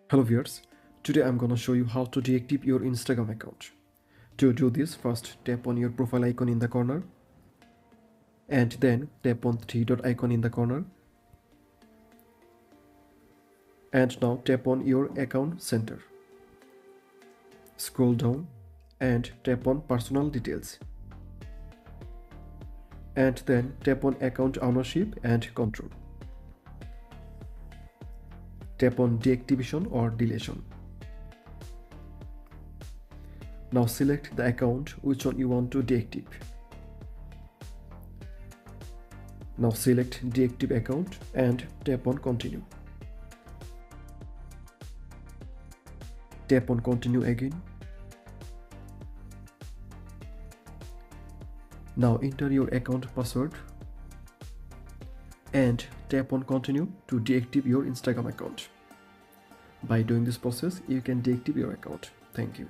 Hello viewers, today I'm gonna show you how to deactivate your Instagram account. To do this, first tap on your profile icon in the corner and then tap on three dot icon in the corner, and now tap on your account center. Scroll down and tap on personal details, and then tap on account ownership and control. Tap on deactivation or deletion. Now select the account which one you want to deactivate. Now select deactivate account and tap on continue. Tap on continue again. Now enter your account password and tap on continue to deactivate your Instagram account. By doing this process, you can deactivate your account. Thank you.